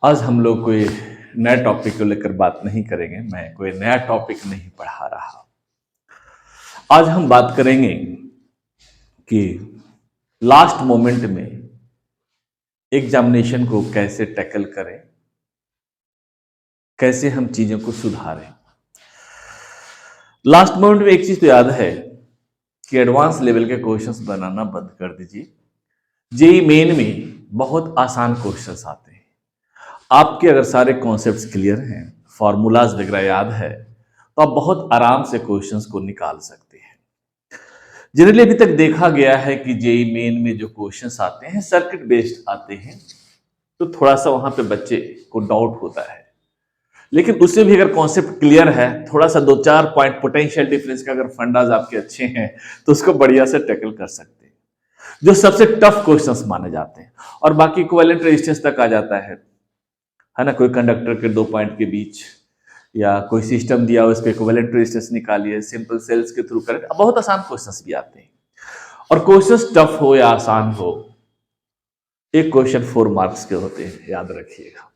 आज हम लोग कोई नया टॉपिक को लेकर बात नहीं करेंगे। मैं कोई नया टॉपिक नहीं पढ़ा रहा। आज हम बात करेंगे कि लास्ट मोमेंट में एग्जामिनेशन को कैसे टैकल करें, कैसे हम चीजों को सुधारें। लास्ट मोमेंट में एक चीज तो याद है कि एडवांस लेवल के क्वेश्चंस बनाना बंद कर दीजिए। जेई मेन में बहुत आसान क्वेश्चंस आते हैं। आपके अगर सारे कॉन्सेप्ट्स क्लियर हैं, फॉर्मूलाज वगैरह याद है, तो आप बहुत आराम से क्वेश्चंस को निकाल सकते हैं। जनरली अभी तक देखा गया है कि जेई मेन में जो क्वेश्चंस आते हैं सर्किट बेस्ड आते हैं, तो थोड़ा सा वहां पे बच्चे को डाउट होता है। लेकिन उससे भी अगर कॉन्सेप्ट क्लियर है, थोड़ा सा 2-4 पॉइंट पोटेंशियल डिफरेंस का अगर फंडाज आपके अच्छे हैं, तो उसको बढ़िया से टैकल कर सकते हैं। जो सबसे टफ क्वेश्चंस माने जाते हैं और बाकी इक्विवेलेंट रेजिस्टेंस तक आ जाता है ना। कोई कंडक्टर के 2 पॉइंट के बीच या कोई सिस्टम दिया हो, इस पे इक्विवेलेंट रेजिस्टेंस निकालिए, सिंपल सेल्स के थ्रू करें। बहुत आसान क्वेश्चंस भी आते हैं। और क्वेश्चंस टफ हो या आसान हो, एक क्वेश्चन 4 मार्क्स के होते हैं, याद रखिएगा।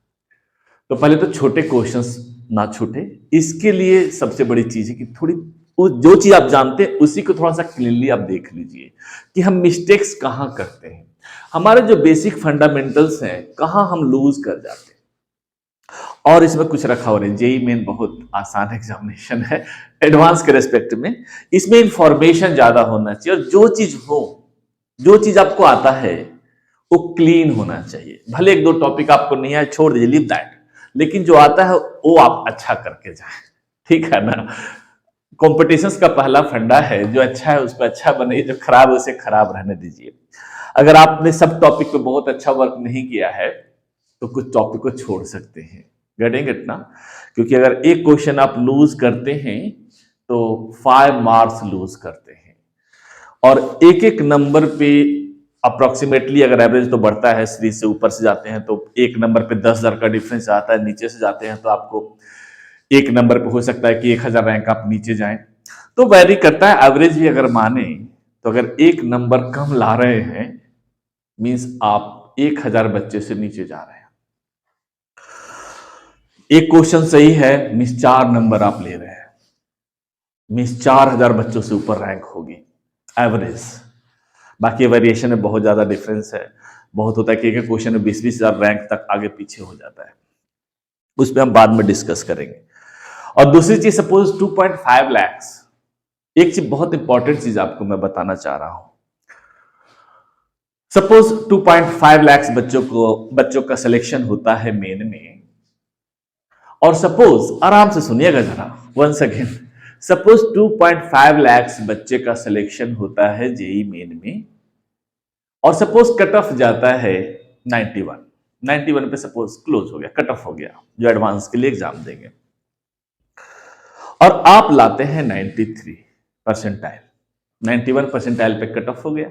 तो पहले तो छोटे क्वेश्चंस ना छूटे, इसके लिए सबसे बड़ी चीज है कि थोड़ी जो चीज आप जानते हैं उसी को थोड़ा सा क्लीनली आप देख लीजिए कि हम मिस्टेक्स कहां करते हैं, हमारे जो बेसिक फंडामेंटल्स हैं कहां हम लूज कर जाते हैं। और इसमें कुछ रखा हो नहीं। जेई मेन बहुत आसान एग्जामिनेशन है एडवांस के रेस्पेक्ट में। इसमें इंफॉर्मेशन ज्यादा होना चाहिए, और जो चीज आपको आता है वो क्लीन होना चाहिए। भले 1-2 टॉपिक आपको नहीं आए, छोड़ दीजिए, लीव दैट। लेकिन जो आता है वो आप अच्छा करके जाए, ठीक है ना। कॉम्पिटिशन्स का पहला फंडा है, जो अच्छा है उसको अच्छा बनाइए, जो खराब है उसे खराब रहने दीजिए। अगर आपने सब टॉपिक पे बहुत अच्छा वर्क नहीं किया है, तो कुछ टॉपिक को छोड़ सकते हैं। गेटिंग इट ना। क्योंकि अगर एक क्वेश्चन आप लूज करते हैं तो 5 मार्क्स लूज करते हैं। और एक एक नंबर पे अप्रोक्सीमेटली अगर एवरेज तो बढ़ता है, सीरीज से ऊपर से जाते हैं तो एक नंबर पे 10,000 का डिफरेंस आता है, नीचे से जाते हैं तो आपको एक नंबर पे हो सकता है कि 1,000 रैंक आप नीचे जाएं। तो वैरी करता है। एवरेज भी अगर माने तो अगर एक नंबर कम ला रहे हैं, मींस आप 1,000 बच्चे से नीचे जा रहे हैं। एक क्वेश्चन सही है, मींस 4 नंबर आप ले रहे हैं, मींस 4,000 बच्चों से ऊपर रैंक होगी एवरेज। बाकी वेरिएशन में बहुत ज्यादा डिफरेंस है। बहुत होता है कि एक क्वेश्चन में 20,000 रैंक तक आगे पीछे हो जाता है, उस पर हम बाद में डिस्कस करेंगे। और दूसरी चीज, सपोज 2.5 लाख। एक चीज बहुत इंपॉर्टेंट चीज आपको मैं बताना चाह रहा हूं। सपोज 2.5 लाख बच्चों का सिलेक्शन होता है मेन में। और सपोज, आराम से सुनिएगा जरा, वंस अगेन, सपोज 2.5 लाख बच्चे का सिलेक्शन होता है जेई मेन में, और सपोज कट ऑफ जाता है 91 पे, सपोज क्लोज हो गया, कट ऑफ हो गया, जो एडवांस के लिए एग्जाम देंगे। और आप लाते हैं 93 परसेंटाइल, 91 परसेंटाइल पे कट ऑफ हो गया,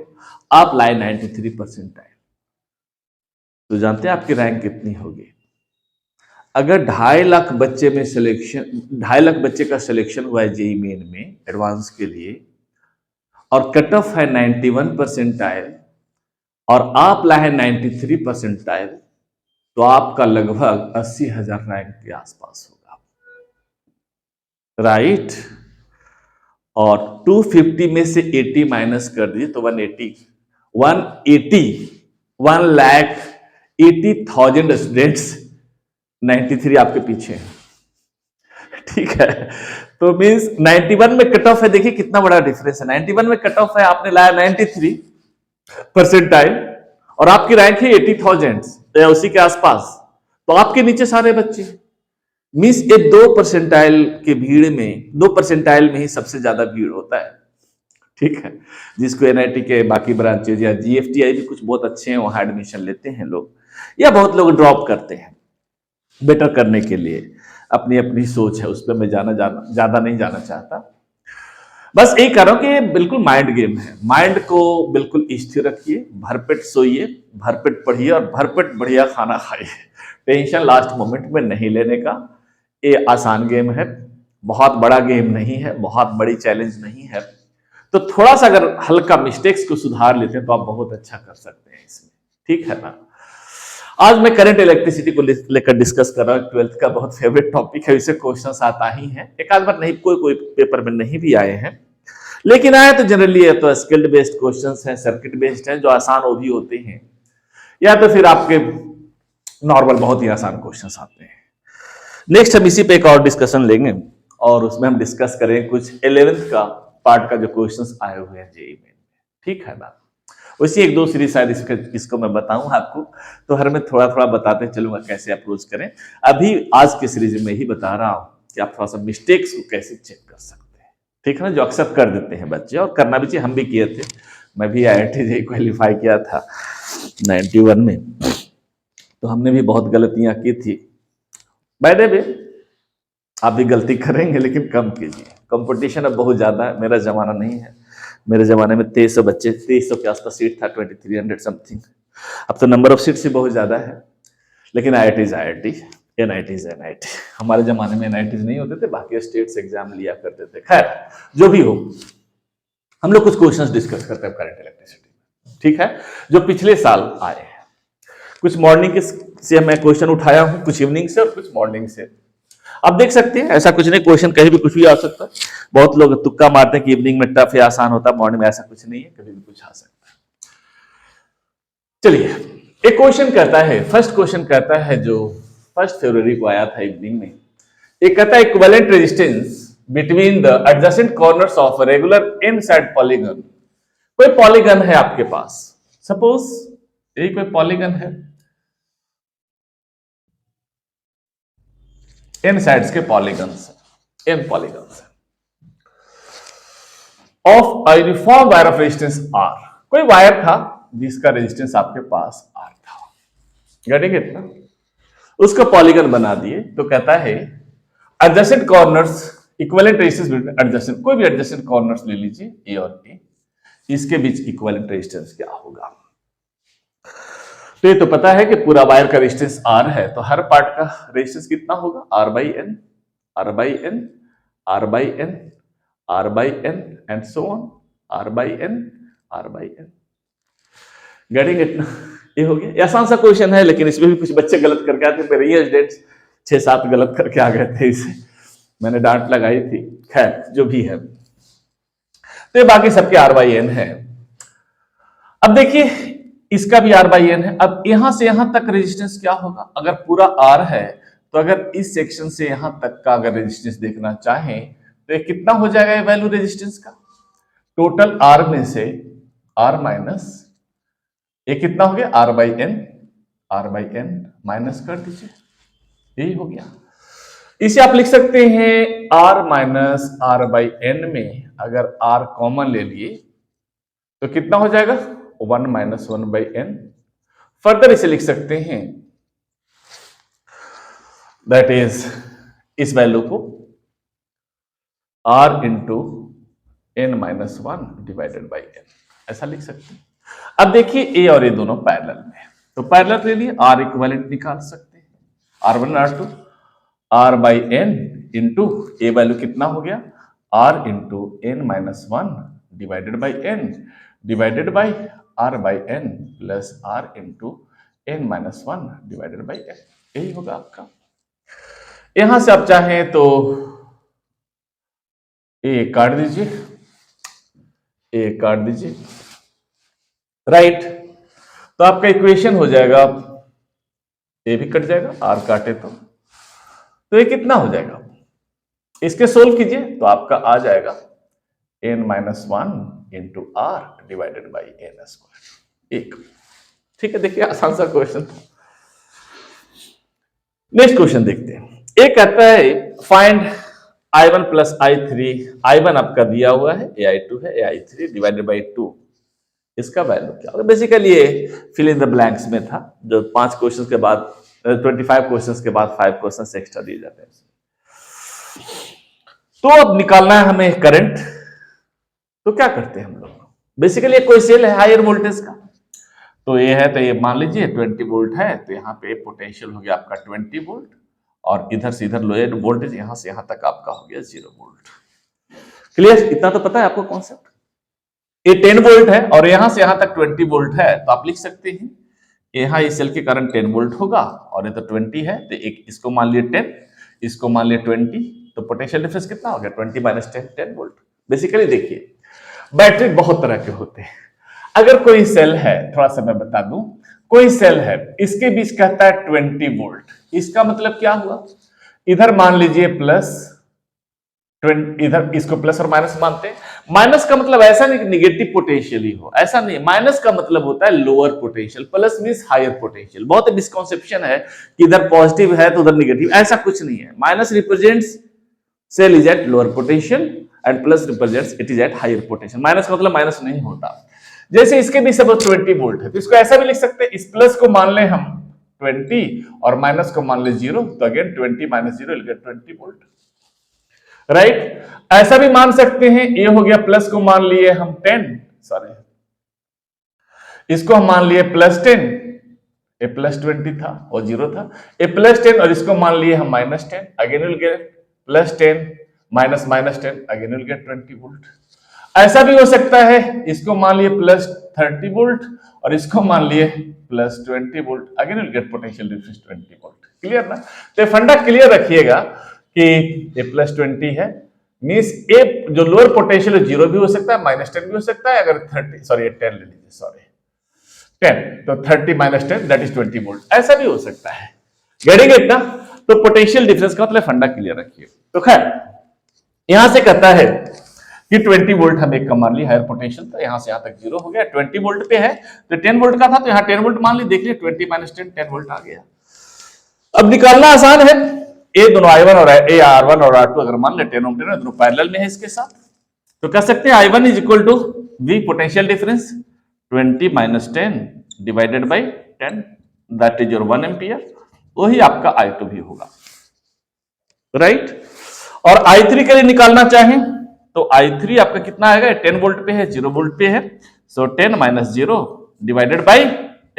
आप लाए 93 परसेंटाइल, तो जानते हैं आपकी रैंक कितनी होगी? अगर 2.5 लाख बच्चे में सिलेक्शन, 2.5 लाख बच्चे का सिलेक्शन हुआ है जेई मेन में एडवांस के लिए, और कट ऑफ है 91 परसेंटाइल, और आप लाए 93 परसेंटाइल, तो आपका लगभग 80,000 रैंक के आसपास होगा, राइट। और 250 में से 80 माइनस कर दीजिए तो 1,80,000 स्टूडेंट्स 93 आपके पीछे है, ठीक है। तो मींस 91 में कट ऑफ है, देखिए कितना बड़ा डिफरेंस है। 91 में कट ऑफ है, आपने लाया 93 परसेंटाइल, और आपकी रैंक है 80,000 या उसी के आसपास, तो आपके नीचे सारे बच्चे। मींस ये 2 परसेंटाइल के भीड़ में, 2 परसेंटाइल में ही सबसे ज्यादा भीड़ होता है, ठीक है। जिसको एनआईटी के बाकी ब्रांचेज या जीएफटीआई भी कुछ बहुत अच्छे हैं, वहां एडमिशन लेते हैं लोग, या बहुत लोग ड्रॉप करते हैं बेटर करने के लिए। अपनी अपनी सोच है, उस पर मैं ज्यादा नहीं जाना चाहता। बस यही कह रहा हूं कि ये बिल्कुल माइंड गेम है। माइंड को बिल्कुल स्थिर रखिए, भरपेट सोइए, भरपेट पढ़िए और भरपेट बढ़िया खाना खाइए। टेंशन लास्ट मोमेंट में नहीं लेने का। ये आसान गेम है, बहुत बड़ा गेम नहीं है, बहुत बड़ी चैलेंज नहीं है। तो थोड़ा सा अगर हल्का मिस्टेक्स को सुधार लेते हैं तो आप बहुत अच्छा कर सकते हैं इसमें, ठीक है ना। आज मैं करंट इलेक्ट्रिसिटी को लेकर डिस्कस कर रहा हूँ। 12th का बहुत फेवरेट टॉपिक है, इसे क्वेश्चंस आता ही हैं, एक आध बार नहीं, कोई पेपर में नहीं भी आए हैं, लेकिन आए तो जनरली तो स्किल्ड बेस्ड क्वेश्चंस हैं, सर्किट बेस्ड हैं, जो आसान वो भी होते हैं, या तो फिर आपके नॉर्मल बहुत ही आसान क्वेश्चंस आते हैं। नेक्स्ट हम इसी पे एक और डिस्कशन लेंगे और उसमें हम डिस्कस करें कुछ 11th का पार्ट का जो क्वेश्चंस आए हुए हैं जेईई में। ठीक है ना? वैसे एक दो सीरीज शायद इसको मैं बताऊं आपको, तो हर में थोड़ा थोड़ा बताते चलूंगा कैसे अप्रोच करें। अभी आज की सीरीज में ही बता रहा हूं कि आप थोड़ा सा मिस्टेक्स को कैसे चेक कर सकते हैं। ठीक है ना? जो अक्सर कर देते हैं बच्चे, और करना भी चाहिए, हम भी किए थे। मैं भी IIT जेईई क्वालिफाई किया था 91 में, तो हमने भी बहुत गलतियां की थी। बाय द वे आप भी गलती करेंगे, लेकिन कम कीजिए, कंपटीशन अब बहुत ज्यादा है, मेरा जमाना नहीं है। मेरे जमाने में 2300 बच्चे, 2300 के आसपास सीट था, 2300 समथिंग। अब तो नंबर ऑफ सीट से बहुत ज्यादा है, लेकिन IIT NIT। हमारे जमाने में NIT नहीं होते थे, बाकी स्टेट से एग्जाम लिया करते थे। खैर जो भी हो, हम लोग कुछ क्वेश्चंस डिस्कस करते हैं करंट इलेक्ट्रिसिटी। ठीक है? जो पिछले साल आए हैं, कुछ मॉर्निंग से मैं क्वेश्चन उठाया हूं, कुछ इवनिंग से और कुछ मॉर्निंग से। आप देख सकते हैं, ऐसा कुछ नहीं, क्वेश्चन कहीं भी कुछ भी आ सकता है। बहुत लोग तुक्का मारते हैं कि इवनिंग में टफ या आसान होता है, मॉर्निंग में ऐसा कुछ नहीं है, कभी भी कुछ आ सकता है। चलिए, एक क्वेश्चन कहता है, फर्स्ट क्वेश्चन कहता है जो 1 फरवरी को आया था इवनिंग में, एक कहता है equivalent resistance between the adjacent corners of regular inside polygon. कोई पॉलीगन है आपके पास, सपोज यही कोई पॉलीगन है, इन साइड्स के polygons, in polygons of uniform wire of resistance R. कोई वायर था जिसका रेजिस्टेंस आपके पास आर था, गेटिंग इट ना? उसका पॉलीगन बना दिए, तो कहता है adjacent corners equivalent resistance between adjacent, कोई भी एडजेसेंट कॉर्नर्स ले लीजिए ए और ए, इसके बीच इक्विवेलेंट रेजिस्टेंस क्या होगा। तो ये तो पता है कि पूरा वायर का रेजिस्टेंस R है, तो हर पार्ट का रेजिस्टेंस कितना होगा? R by N, R by N, R by N, R by N and so on, R by N, R by N। Getting it ना? ये हो गया। ये आसान सा क्वेश्चन है, लेकिन इसमें भी कुछ बच्चे गलत करके आते, मेरे ये स्टूडेंट्स 6-7 गलत करके आ गए थे, इसे मैंने डांट लगाई थी। खैर जो भी है, तो ये बाकी सबके R by N है। अब देखिए इसका भी R by N है। अब यहां से यहां तक रेजिस्टेंस क्या होगा? अगर पूरा R है, तो अगर इस सेक्शन से यहां तक का अगर रेजिस्टेंस देखना चाहें, तो ये कितना हो जाएगा ये वैल्यू रेजिस्टेंस का? टोटल R में से R माइनस ये कितना हो गया? R by N माइनस कर दीजिए, यही हो गया। इसे आप लिख सकते हैं R minus R by N में अगर R कॉमन ले लिए तो कितना हो जाएगा? 1 माइनस 1 by N। फर्दर इसे लिख सकते हैं, दैट इज इस वैल्यू को R into N minus 1 divided by N, ऐसा लिख सकते हैं। अब देखिए ए और ए दोनों पैरेलल में, तो पैरेलल ले लिए R इक्विवेलेंट निकाल सकते हैं, R1 R2 R by N into A value कितना हो गया? R into N minus 1 divided by N divided by R by N plus R into N minus 1 divided by N, यही होगा आपका। यहां से आप चाहें तो ए काट दीजिए, ए काट दीजिए, राइट। तो आपका इक्वेशन हो जाएगा, ए भी कट जाएगा, आर काटे तो ये कितना हो जाएगा? इसके सोल्व कीजिए तो आपका आ जाएगा n minus 1 into r divided by n square, एक। ठीक है, देखिए आसान सा क्वेश्चन था। नेक्स्ट क्वेश्चन देखते हैं। एक कहता है find I1 plus I3, I1 आपका दिया हुआ है, AI2 है, AI3 डिवाइडेड बाई 2, इसका वैल्यू क्या होगा? बेसिकली ये फिल इन द ब्लैंक्स में था, जो 5 क्वेश्चन के बाद 25 क्वेश्चन के बाद 5 क्वेश्चन एक्स्ट्रा दिए जाते हैं। तो अब निकालना है हमें करंट, तो क्या करते हैं हम लोग? बेसिकली कोई सेल है हायर वोल्टेज का, तो ये है, तो ये मान लीजिए 20 वोल्ट है, तो यहाँ पे पोटेंशियल हो गया आपका 20 वोल्ट, और इधर से इधर लोअर वोल्टेज यहां से यहां तक आपका हो गया 0 वोल्ट। क्लियर? इतना तो पता है आपको कॉन्सेप्ट। ये 10 वोल्ट है और यहां से यहां तक 20 वोल्ट है, तो आप लिख सकते हैं यहाँ इस सेल के कारण 10 वोल्ट होगा और ये तो 20 है, तो एक इसको मान लिए 10, इसको मान लिए 20, तो पोटेंशियल डिफरेंस कितना हो गया 20 माइनस 10, 10 वोल्ट। बेसिकली देखिए बैटरी बहुत तरह के होते हैं। अगर कोई सेल है, थोड़ा सा मैं बता दूं, कोई सेल है इसके बीच कहता है 20 वोल्ट, इसका मतलब क्या हुआ, इधर मान लीजिए प्लस, इधर इसको प्लस और माइनस मानते हैं। माइनस का मतलब ऐसा नहीं कि निगेटिव पोटेंशियल ही हो, ऐसा नहीं। माइनस का मतलब होता है lower potential, plus means higher potential. बहुत मिसकंसेप्शन है कि इधर पॉजिटिव है तो उधर निगेटिव, ऐसा कुछ नहीं है। Minus represents cell is at lower potential and plus represents it is at higher potential. Minus का मतलब माइनस नहीं होता। जैसे इसके भी सपोज 20 वोल्ट है, तो इसको ऐसा भी लिख सकते हैं, इस प्लस को मान ले हम 20 और माइनस को मान ले 0, तो again 20 minus 0 will get 20 volt, right. ऐसा भी मान सकते हैं, ये हो गया प्लस को मान लिए हम 10, सॉरी इसको हम मान लिए प्लस 10, ए प्लस 20 था और 0 था, ए प्लस 10 और इसको मान लिए हम minus 10, again will get plus 10 minus minus 10, again will get 20 volt. ऐसा भी हो सकता है, इसको मान लिए प्लस 30 वोल्ट और इसको मान लिए plus 20 volt, again will get potential difference 20 volt. Clear ना? तो फंडा क्लियर रखिएगा कि ये प्लस 20 है, मींस ए जो लोअर पोटेंशियल 0 भी हो सकता है, माइनस 10 भी हो सकता है। अगर 30 सॉरी 10 ले लीजिए, सॉरी 10, तो 30 माइनस 10 दैट इज 20 वोल्ट, ऐसा भी हो सकता है। गेटिंग इट ना? तो पोटेंशियल डिफरेंस का मतलब फंडा क्लियर रखिए। तो खैर यहां से कहता है कि 20 वोल्ट हम एक का मान लिया हायर पोटेंशियल, तो यहां से यहां तक 0 हो गया। 20 वोल्ट पे है तो 10 वोल्ट का था, तो यहां 10 वोल्ट मान ली, देख लिया 20 माइनस 10, 10 वोल्ट आ गया। अब निकालना आसान है, ए दोनों I1 और ए R1 और R2 अगर मान ले 10 ओम 10 दोनों पैरेलल में है इसके साथ, तो कह सकते हैं I1 is equal to V potential difference 20 minus 10 divided by 10, that is your 1 ampere. वही आपका I2 भी होगा, राइट। और I3 के लिए निकालना चाहें तो I3 आपका कितना आएगा, 10 वोल्ट पे है, 0 वोल्ट पे है, so 10 minus 0 divided by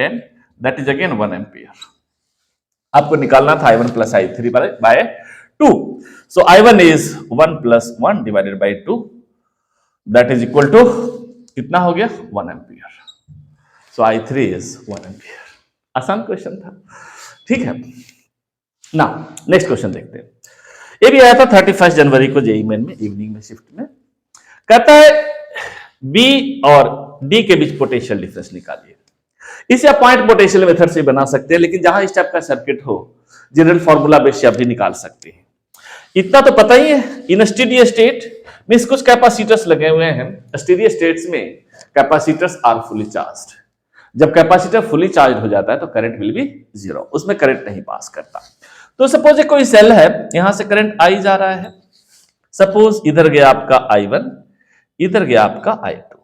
10, that is again 1 ampere. आपको निकालना था I1 plus I3 by 2, so I1 is 1 plus 1 divided by 2, that is equal to कितना हो गया 1 ampere. So I3 is 1 ampere. आसान क्वेश्चन था, ठीक है ना। नेक्स्ट क्वेश्चन देखते हैं। ये भी आया था 31 जनवरी को जेईई मेन में, इवनिंग में शिफ्ट में। कहता है बी और डी के बीच पोटेंशियल डिफरेंस निकालिए। इसे आप पॉइंट पोटेंशियल मेथड से बना सकते हैं, लेकिन जहां इस टाइप का सर्किट हो जनरल फॉर्मूला बेस से आप भी निकाल सकते हैं। इतना तो पता ही है, इन स्टेडी स्टेट में कुछ कैपेसिटर्स लगे हुए हैं। स्टेडी स्टेट्स में कैपेसिटर्स आर फुली चार्ज्ड। जब कैपेसिटर फुली चार्ज हो जाता है तो करंट विल बी 0, उसमें करंट नहीं पास करता। तो सपोज कोई सेल है, यहां से करंट आई जा रहा है, सपोज इधर गया आपका I1, इधर गया आपका I2।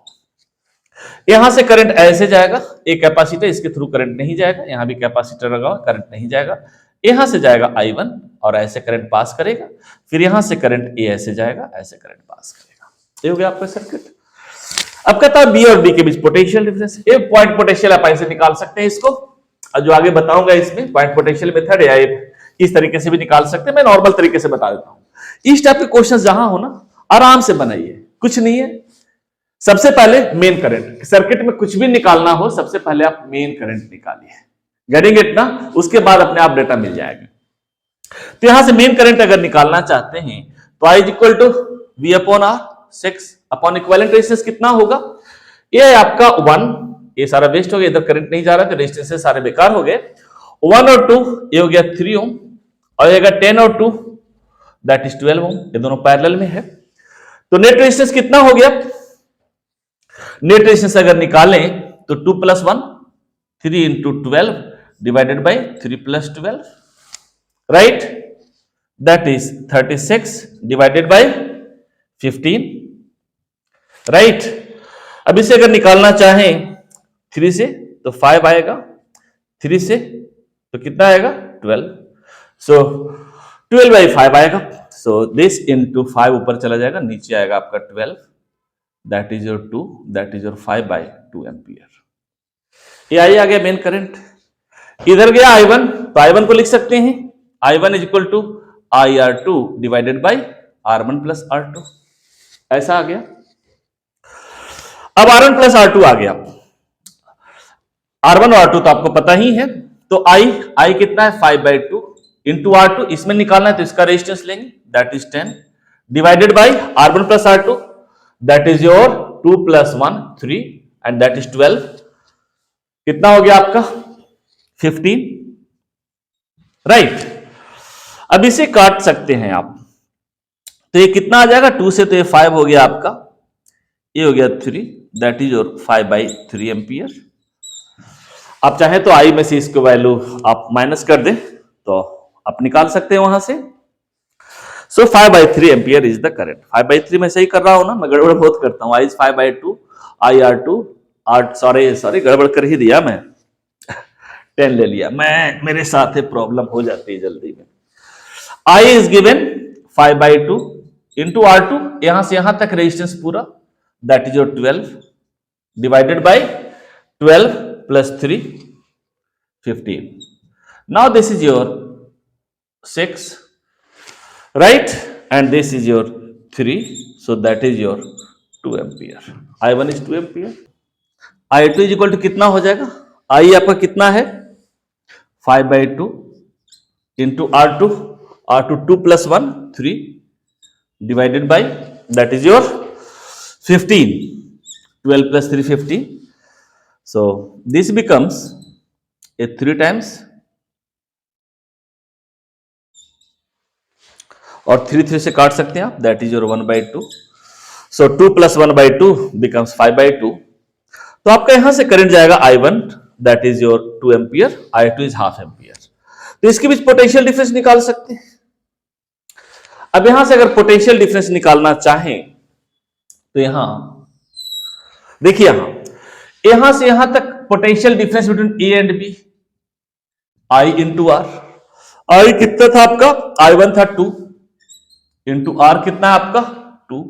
यहां से करंट ऐसे जाएगा, एक कैपेसिटर, इसके थ्रू करंट नहीं जाएगा, यहां भी कैपेसिटर लगा, करंट नहीं जाएगा। यहां से जाएगा I1 और ऐसे करंट पास करेगा, फिर यहां से करंट ए ऐसे जाएगा, ऐसे करंट पास करेगा। ये हो गया आपका सर्किट। अब कहता है बी और डी के बीच पोटेंशियल डिफरेंस। ये पॉइंट पोटेंशियल आप ऐसे निकाल सकते हैं इसको, और जो आगे बताऊंगा इसमें पॉइंट पोटेंशियल मेथड या इस तरीके से भी निकाल सकते हैं। मैं नॉर्मल तरीके से बता देता हूं। इस टाइप के क्वेश्चन जहां हो ना, आराम से बनाइए, कुछ नहीं है। सबसे पहले मेन करंट, सर्किट में कुछ भी निकालना हो सबसे पहले आप मेन करंट निकालिए, गेटिंग इट ना। उसके बाद अपने आप डेटा मिल जाएगा। तो यहां से मेन करंट अगर निकालना चाहते हैं तो I equal to V upon R, 6 upon equivalent resistance कितना होगा, ये है आपका 1, ये सारा वेस्ट हो गया, इधर करंट नहीं जा रहा तो रेजिस्टेंस सारे बेकार हो गए। 1 और 2 ये हो गया 3 ओम, और ये 10 और 2 दैट इज 12 ओम, ये दोनों पैरेलल में है। तो नेट रेजिस्टेंस कितना हो गया, नेट रेजिस्टेंस अगर निकालें तो 2 plus 1 3 into 12 divided by 3 plus 12, right, that is 36 divided by 15, right. अब इसे अगर निकालना चाहें 3 से तो 5 आएगा, 3 से तो कितना आएगा 12, सो 12 बाई 5 आएगा। सो दिस इंटू 5 ऊपर चला जाएगा, नीचे आएगा आपका 12, that is your 2, that is your 5 by 2 ampere. ये आ गया मेन करंट। इधर गया I1, तो I1 को लिख सकते हैं I1 is equal to IR2 divided by R1 plus R2, ऐसा आ गया। अब R1 प्लस R2 आ गया। R1 और R2 तो आपको पता ही है, तो I कितना है 5/2 इंटू R2, इसमें निकालना है तो इसका रेजिस्टेंस लेंगे, that is 10 divided by R1 plus R2, that is your 2 + 1 3 and that is 12। कितना हो गया आपका 15, राइट। अब इसे काट सकते हैं आप, तो ये कितना आ जाएगा 2 से, तो ये 5 हो गया आपका, ये हो गया 3, दैट इज योर 5/3 एम्पियर। आप चाहे तो आई में से इसको वैल्यू आप माइनस कर दें तो आप निकाल सकते हैं वहां से। सो 5/3 एम्पियर इज द करंट। 5/3 में सही कर रहा हूं ना, मैं गड़बड़ बहुत करता हूं। आई इज 5/2, IR2 सॉरी गड़बड़ कर ही दिया मैं 10 ले लिया मैं, मेरे साथ प्रॉब्लम हो जाती है जल्दी में। I is given 5/2 into R2, यहां से यहां तक रेजिस्टेंस पूरा, that is your 12 divided by 12 plus 3 15. Now this is your 6, right, and this is your 3, so that is your 2 ampere. I1 is 2 ampere. I2 is equal to कितना हो जाएगा, I आपका कितना है 5/2 into R2 2 plus 1 3 divided by that is your 15, 12 plus 3 15. So this becomes a 3 times और 3 से काट सकते हैं आप, that is your 1/2. So 2 plus 1/2 becomes 5/2. तो आपका यहां से करंट जाएगा I1, that is your 2 ampere, I2 is ½ ampere. तो इसके बीच पोटेंशियल डिफरेंस निकाल सकते हैं। अब यहां से अगर पोटेंशियल डिफरेंस निकालना चाहें तो यहां देखिए, यहां से यहां तक potential difference between A and B, I into R. I कितना था आपका, I1 था 2 इंटू आर कितना है आपका 2,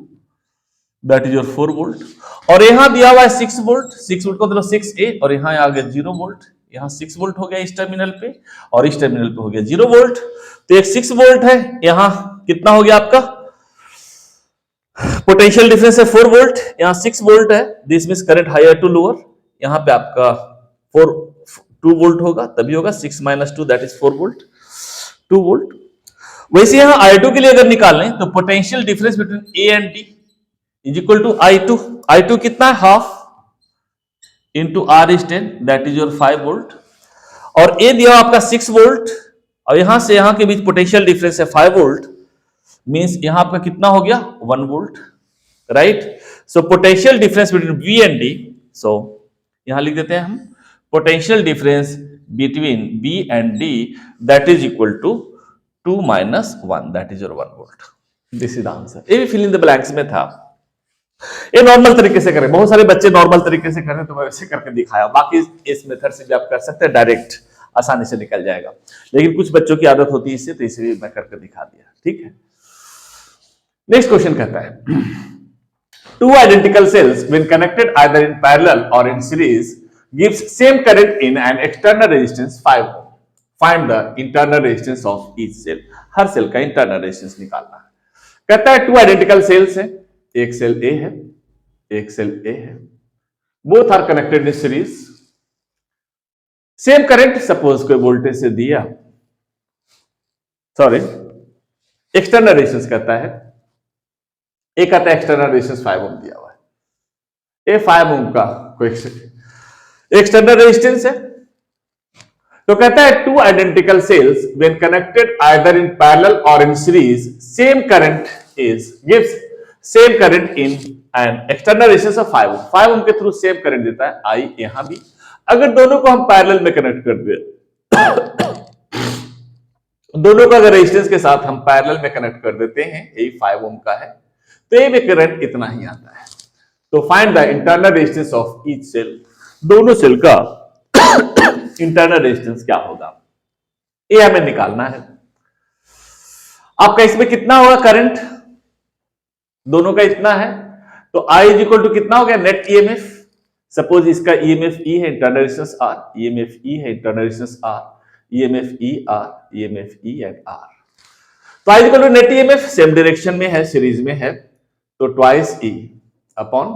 दैट इज योर 4 वोल्ट। और यहां दिया हुआ है 6 वोल्ट, 6 वोल्ट को मतलब 6A, और यहां आ गया 0 वोल्ट, यहां 6 वोल्ट हो गया इस टर्मिनल पे और इस टर्मिनल पे हो गया 0 वोल्ट। तो एक 6 वोल्ट है, यहां कितना हो गया आपका पोटेंशियल डिफरेंस है 4 वोल्ट, यहां 6 वोल्ट है, this means current higher to lower, यहां पे आपका 2 वोल्ट होगा, तभी होगा 6 - 2 दैट इज 4 वोल्ट, 2 वोल्ट। वैसे यहां I2 के लिए अगर निकालें तो potential difference between A and D is equal to I2 कितना है half into R is 10, that is your 5 volt, और ए दिया आपका 6 वोल्ट, और यहां से यहां के बीच पोटेंशियल डिफरेंस है 5 वोल्ट, मींस यहां आपका कितना हो गया 1 volt, right. So potential difference between V and D, so यहां लिख देते हैं हम potential difference between B and D that is equal to 2 - 1 that is your 1 volt. This is the answer. ये भी फिल इन द ब्लैंक्स में था, ये नॉर्मल तरीके से करें, बहुत सारे बच्चे नॉर्मल तरीके से करें तो मैं वैसे करके दिखाया, बाकी इस मेथड से भी आप कर सकते हैं, डायरेक्ट आसानी से निकल जाएगा, लेकिन कुछ बच्चों की आदत होती है इससे, तो इसलिए मैं करके दिखा दिया, ठीक है। नेक्स्ट क्वेश्चन कहता है two identical cells when connected either in parallel or in series gives same current in an external resistance 5 ohm. Find the internal resistance of each cell. हर सेल का इंटरनल रेजिस्टेंस निकालना है। कहता है two identical sales है, एक cell A है, एक सेल A है, both are connected in series, same current, suppose कोई वोल्टेज से दिया, सॉरी एक्सटर्नल रेजिस्टेंस कहता है, एक कहता है एक्सटर्नल रेजिस्टेंस 5 ओम दिया हुआ है, ये 5 ओम का कोई एक्सटर्नल रेजिस्टेंस है। तो कहता है two identical cells when connected either in parallel और in series same current gives same current in an external resistance of 5 ohm. 5 ohm के थ्रू सेम करंट देता है आई, यहां भी अगर दोनों को हम पैरेलल में कनेक्ट कर दे दोनों को अगर रेजिस्टेंस के साथ हम पैरेलल में कनेक्ट कर देते हैं, यही 5 ओम का है, तो ये में करंट इतना ही आता है। तो find the internal resistance of each cell, दोनों सेल का इंटरनल रेजिस्टेंस क्या होगा, ये हमें निकालना है। आपका इसमें कितना होगा करंट, दोनों का इतना है, तो I इज इक्वल टू कितना हो गया नेट ईएमएफ, सपोज इसका ईएमएफ E है, internal resistance R, EMF E है, internal resistance R, EMF E R, EMF E and R। तो I is equal to net EMF, same direction में है, series में है, तो twice E upon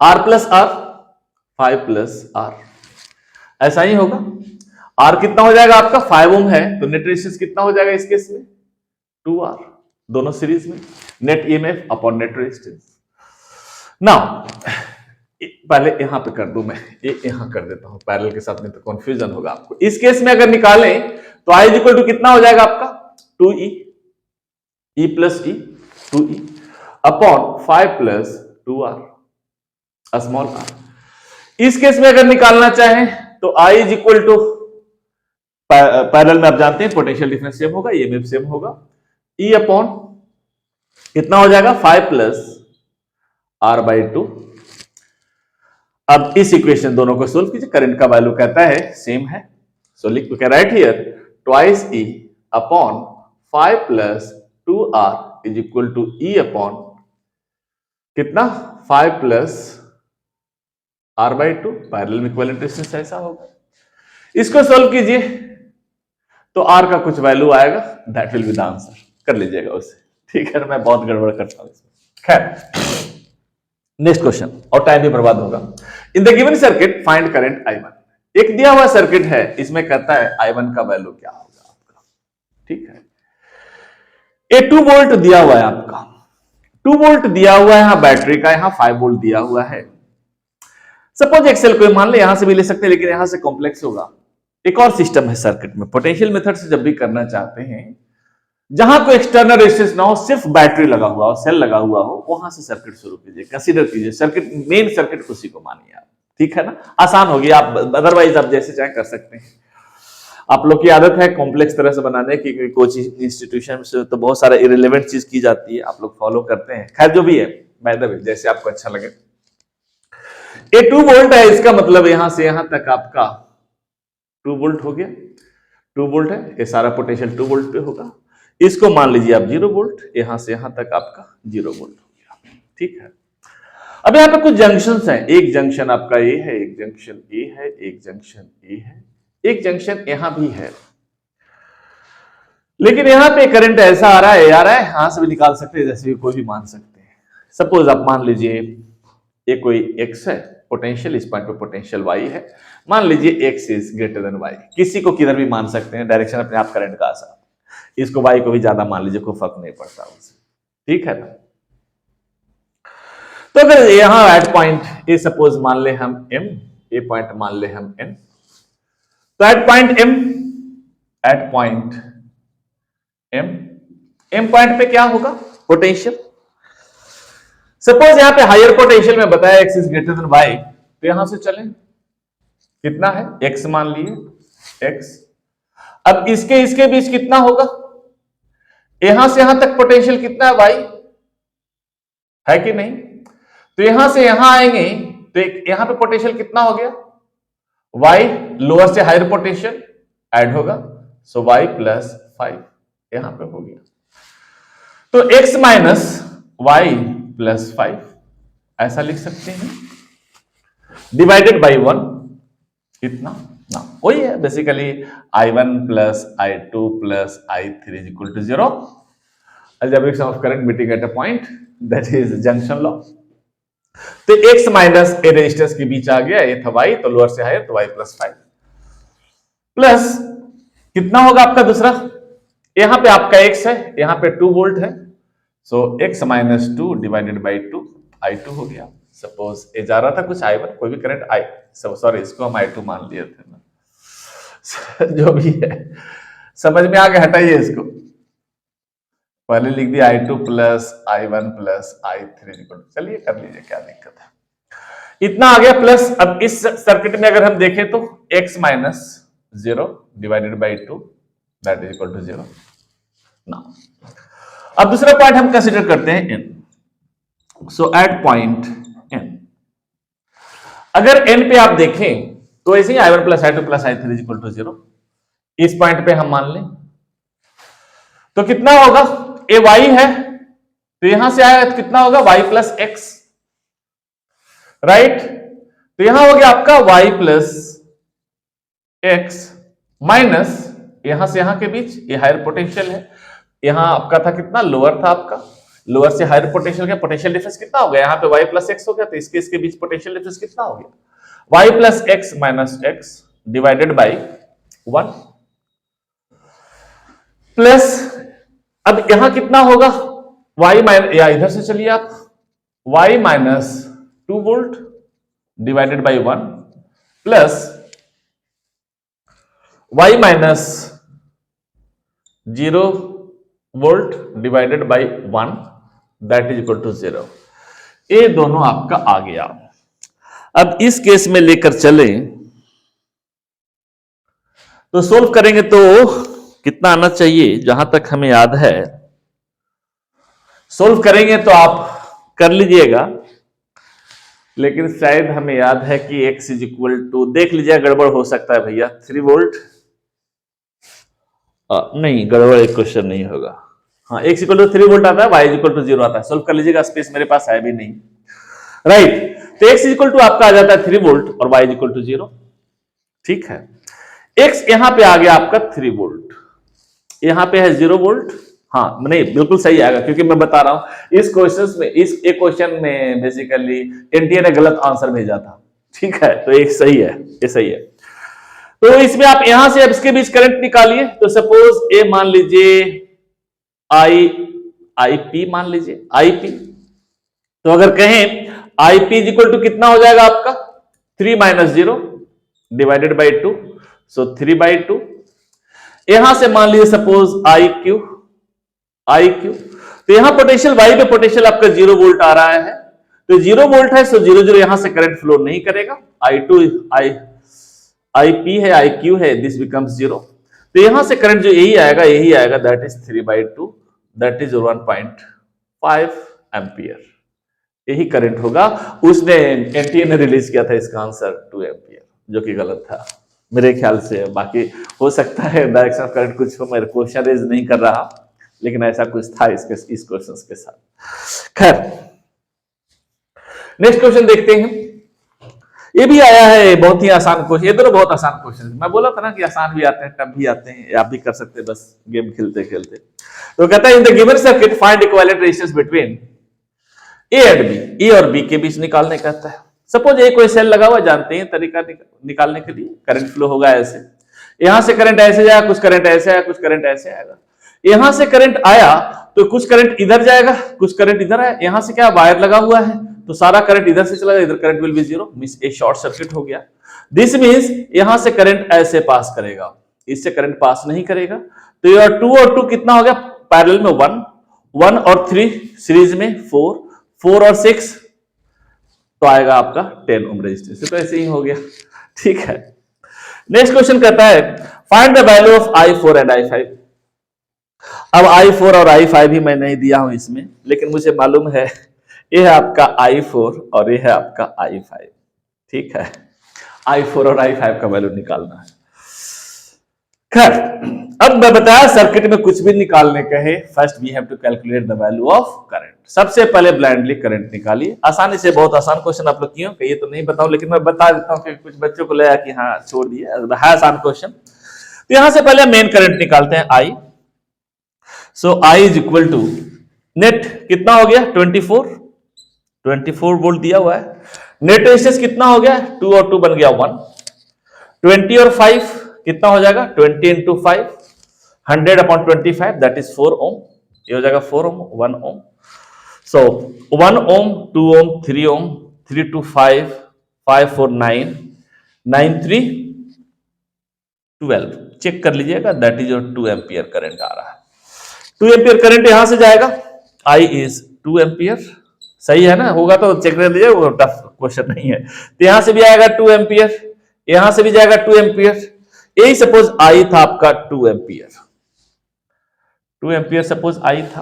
R plus R, 5 plus R, ऐसा ही होगा। आर कितना हो जाएगा आपका 5 ओम है, तो नेट रेजिस्टेंस कितना हो जाएगा इस केस में 2R, दोनों सीरीज में, net EMF upon net resistance. Now पहले यहां पे कर दूं मैं, ये यहां कर देता हूं पैरेलल के साथ, नहीं तो कंफ्यूजन होगा आपको। इस केस में अगर निकालें तो I इक्वल टू कितना हो जाएगा आपका 2E, E plus E 2E upon 5 plus 2R small r। इस केस में अगर निकालना चाहें तो I is equal to, parallel में आप जानते हैं पोटेंशियल डिफरेंस सेम होगा, ईएमएफ सेम होगा, E अपॉन कितना हो जाएगा 5 प्लस R/2। अब इस इक्वेशन दोनों को सोल्व कीजिए, करंट का वैल्यू कहता है सेम है, सो लिख के right here twice E upon 5 plus 2R is equal to E upon कितना 5 प्लस R/2, पैरेलल में इक्विवेलेंट रेजिस्टेंस ऐसा होगा। इसको सोल्व कीजिए तो R का कुछ वैल्यू आएगा, that will be the answer, कर लीजिएगा उसे, ठीक है। मैं बहुत गड़बड़ करता हूं इसमें, खैर नेक्स्ट क्वेश्चन, और टाइम भी बर्बाद होगा। इन the given circuit find current I1। एक दिया हुआ सर्किट है, इसमें कहता है I1 का वैल्यू क्या होगा आपका, ठीक है। ये 2 वोल्ट दिया हुआ है आपका, 2 वोल्ट दिया हुआ है, यहां बैटरी का, यहां 5 वोल्ट दिया हुआ है। सपोज एक्सेल को मान ले, यहां से भी ले सकते हैं, लेकिन यहां से कॉम्प्लेक्स होगा। एक और सिस्टम है सर्किट में, पोटेंशियल मेथड से जब भी करना चाहते हैं, जहां कोई एक्सटर्नल रेजिस्टेंस ना हो, सिर्फ बैटरी लगा हुआ हो, सेल लगा हुआ हो, वहां से सर्किट शुरू कीजिए, कंसीडर कीजिए सर्किट, मेन सर्किट उसी को मानिए आप, ठीक है ना। आसान होगी, आप अदरवाइज आप जैसे चाहे कर सकते हैं। आप लोग की आदत है कॉम्प्लेक्स तरह से बनाने की, कोचिंग इंस्टीट्यूशन से तो बहुत सारा इरेलेवेंट चीज की जाती है, आप लोग फॉलो करते हैं, खैर जो भी है, बाय द वे जैसे आपको अच्छा लगे। ये 2 वोल्ट है, इसका मतलब यहां से यहां तक आपका 2 वोल्ट हो गया, 2 वोल्ट है, ये सारा पोटेंशियल 2 वोल्ट पे होगा। इसको मान लीजिए आप 0 वोल्ट, यहां से यहां तक आपका 0 वोल्ट हो गया, ठीक है। अब यहां पे कुछ जंक्शंस हैं, एक जंक्शन आपका ए है, एक जंक्शन ए है, एक जंक्शन ए है, एक जंक्शन यहां भी है, लेकिन यहां पे करंट ऐसा आ रहा है, यहां से भी निकाल सकते हैं, जैसे कोई भी मान सकते हैं। सपोज आप मान लीजिए ये कोई x है पोटेंशियल, इस पॉइंट पे पोटेंशियल y है, मान लीजिए x is greater than y, किसी को किधर भी मान सकते हैं, डायरेक्शन अपने आप करंट का आसान, इसको y को भी ज्यादा मान लीजिए, कोई फर्क नहीं पड़ता उससे, ठीक है ना। तो अगर यहां एट पॉइंट ए सपोज मान ले हम m, ए पॉइंट मान ले हम n, तो at point m, at point m point पे क्या होगा पोटेंशियल। सपोज यहां पे हायर पोटेंशियल में बताया x is greater than y, तो यहां से चलें, कितना है x मान लिए x, अब इसके बीच कितना होगा, यहां से यहां तक पोटेंशियल कितना है y, है कि नहीं। तो यहां से यहां आएंगे तो यहां पे पोटेंशियल कितना हो गया y, लोअर से हायर पोटेंशियल ऐड होगा, सो y प्लस 5 यहां पे हो गया, तो x माइनस y प्लस 5 ऐसा लिख सकते हैं, डिवाइडेड बाई 1, इतना ना, वही है basically I1 plus I2 plus I3 is equal to 0, algebraic sum of current meeting at a point, that is junction law. तो x माइनस ए रेजिस्टेंस के बीच आ गया, ये था y, तो लोअर से हायर, तो y प्लस 5 प्लस कितना होगा आपका दूसरा, यहां पे आपका x है, यहां पे 2 वोल्ट है, सो x minus 2 divided by 2 I2 हो गया। सपोज ये जा रहा था कुछ I1, कोई भी करंट I, सॉरी इसको हम I2 मान लिए थे ना जो भी है समझ में आ गया, हटाइए इसको, पहले लिख दिया I2 plus I1 plus I3, चलिए कर लीजिए, क्या दिक्कत है, इतना आ गया प्लस। अब इस सर्किट में अगर हम देखें तो x minus 0 divided by 2 that is equal to 0 ना। अब दूसरा पॉइंट हम कंसीडर करते हैं n, so at point n, अगर n पे आप देखें तो ऐसे ही I1 plus I2 plus I3 is equal to 0, इस पॉइंट पे हम मान लें तो कितना होगा, ये y है, तो यहां से आया तो कितना होगा y प्लस x, राइट, तो यहां हो गया आपका y प्लस x माइनस यहां से यहां के बीच ये हायर पोटेंशियल है, यहां आपका था कितना लोअर था आपका, लोअर से हायर पोटेंशियल का पोटेंशियल डिफरेंस कितना हो गया, यहां पे y प्लस x हो गया, तो इसके बीच पोटेंशियल डिफरेंस कितना हो गया y plus x minus x divided by 1 plus, अब यहां कितना होगा y माइनस, या इधर से चलिए आप, y minus 2 volt divided by 1 plus y minus 0 volt divided by 1 that is equal to 0। ये दोनों आपका आ गया। अब इस केस में लेकर चले तो सोल्व करेंगे तो कितना आना चाहिए, जहां तक हमें याद है सोल्व करेंगे तो आप कर लीजिएगा, लेकिन शायद हमें याद है कि x इज इक्वल टू, देख लीजिए गड़बड़ हो सकता है भैया, 3 वोल्ट नहीं, गड़बड़ एक क्वेश्चन नहीं होगा। हाँ, x इक्वल टू 3 वोल्ट आता है, y इज इक्वल टू 0 आता है। सोल्व कर लीजिएगा, स्पेस मेरे पास है भी नहीं, राइट। तो x इज इक्वल टू आपका आ जाता है 3 वोल्ट और y इज इक्वल टू 0। ठीक है, x यहां पे आ गया आपका 3 वोल्ट, यहां पे है 0 वोल्ट। हाँ नहीं, बिल्कुल सही आएगा, क्योंकि मैं बता रहा हूं इस क्वेश्चन में, इस एक क्वेश्चन में बेसिकली एनटीए ने गलत आंसर भेजा था। ठीक है, तो एक सही है, ये सही है। तो इसमें आप यहां से अब इसके बीच करंट निकालिए। तो सपोज ए मान लीजिए आई पी मान लीजिए आई पी। तो अगर कहें I P is equal to कितना हो जाएगा आपका 3 minus 0 divided by 2, so 3 by 2। यहां से मान लीजिए सपोज आई क्यू, तो यहां पोटेंशियल वाई पे पोटेंशियल आपका 0 वोल्ट आ रहा है, तो 0 वोल्ट है, सो 0 0 यहां से करंट फ्लो नहीं करेगा। आई पी है, आई क्यू है, दिस बिकम्स 0। तो यहां से करंट जो यही आएगा, that is 3 by 2, that is 1.5 ampere. यही करंट होगा। उसने एनटीए ने रिलीज किया था इसका आंसर 2 एम्पियर, जो कि गलत था मेरे ख्याल से। बाकी हो सकता है डायरेक्शन ऑफ करंट कुछ हो, मेरे क्वेश्चन रेज नहीं कर रहा, लेकिन ऐसा कुछ था इसके इस क्वेश्चन के साथ। खैर, नेक्स्ट क्वेश्चन देखते हैं। ये भी आया है, बहुत ही आसान क्वेश्चन, ये दोनों बहुत आसान क्वेश्चन। मैं बोला था ना कि आसान भी आते हैं, टफ भी आते हैं, आप भी कर सकते हैं बस गेम खेलते खेलते। तो कहता है in the given circuit find equivalent resistance between A and B, A और बी के बीच निकालने कहता है। सपोज ए कोई सेल लगा हुआ, जानते हैं तरीका निकालने के लिए, करंट फ्लो होगा ऐसे, यहां से करंट ऐसे जाएगा, कुछ करंट ऐसे आएगा, कुछ करंट ऐसे आएगा। यहां से करंट आया तो कुछ करंट इधर जाएगा, कुछ करंट इधर आया। यहां से क्या वायर लगा हुआ है, तो सारा करंट इधर से चला जाएगा, इधर current will be 0, means A short circuit हो गया। दिस मींस यहां से करंट ऐसे पास करेगा, इससे करंट पास नहीं करेगा। तो ये 2 और 2 कितना हो गया, पैरेलल में 1, 1 और 3 सीरीज में 4, 4 और 6 तो आएगा आपका 10 ओम रेजिस्टेंस। तो ऐसे ही हो गया। ठीक है, नेक्स्ट क्वेश्चन कहता है find the value of I4 and I5। अब I4 और I5 ही मैं नहीं दिया हूं इसमें, लेकिन मुझे मालूम है ये है आपका I4 और ये है आपका I5। ठीक है, I4 और I5 का वैल्यू निकालना है। खैर, अब मैं बताया सर्किट में कुछ भी निकालने कहे, first we have to calculate the value of current. सबसे पहले ब्लाइंडली करंट निकालिए। आसानी से, बहुत आसान क्वेश्चन आप लोग क्यों ये तो नहीं बताऊं, लेकिन मैं बता देता हूं कि कुछ बच्चों को लगा कि हाँ छोड़ दिए, है आसान क्वेश्चन। तो यहां से पहले मेन करंट निकालते हैं I। So I is equal to net कितना हो गया 24 वोल्ट दिया हुआ है। नेट रेजिस्टेंस कितना हो गया, 2 और 2 बन गया 1, 20 और 5 कितना हो जाएगा 20 इंटू 5, 100 अपॉन 25 दैट इज 4 ओम। ये हो जाएगा 4 ओम, 1 ओम। सो 1 ओम, 2 ओम, 3 ओम, 3 to 5, 5 4 9, 9 3 12। चेक कर लीजिएगा, that is your 2 ampere current आ रहा है। 2 एम्पियर करंट यहां से जाएगा, I इज 2 एम्पियर। सही है ना, होगा तो चेक कर लीजिए, वो टफ क्वेश्चन नहीं है। तो यहां से भी आएगा 2 एम्पियर, यहां से भी जाएगा 2 एम्पियर। यही सपोज I था आपका 2 एम्पियर, 2 एम्पियर सपोज I था,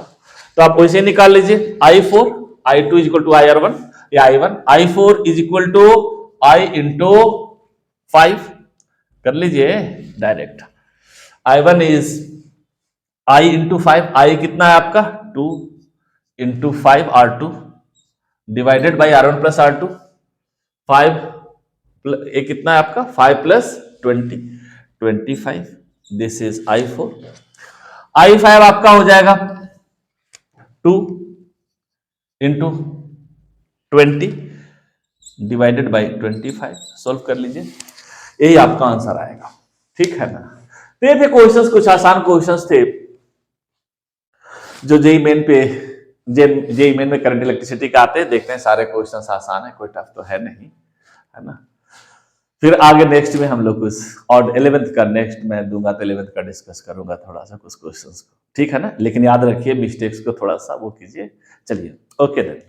तो आप वैसे निकाल लीजिए I4, I2 is equal to IR1 या I1, I4 is equal to I into 5 कर लीजिए direct. I1 is I into 5, I कितना है आपका 2 into 5 R2 divided by R1 plus R2, 5 ये कितना है आपका 5 plus 20, 25। This is I4। I5 आपका हो जाएगा 2 इंटू 20 डिवाइडेड बाई 25 सोल्व कर लीजिए, यही आपका आंसर आएगा। ठीक है ना। तो ये थे क्वेश्चंस, कुछ आसान क्वेश्चंस थे जो जेई मेन पे जेई मेन में करंट इलेक्ट्रिसिटी का आते हैं। देखते हैं सारे क्वेश्चंस आसान है, कोई टफ तो है नहीं, है ना। फिर आगे नेक्स्ट में हम लोग कुछ और 11th का नेक्स्ट मैं दूंगा, तो 11th का डिस्कस करूंगा थोड़ा सा कुछ क्वेश्चंस को। ठीक है ना, लेकिन याद रखिए मिस्टेक्स को थोड़ा सा वो कीजिए। चलिए, ओके देन।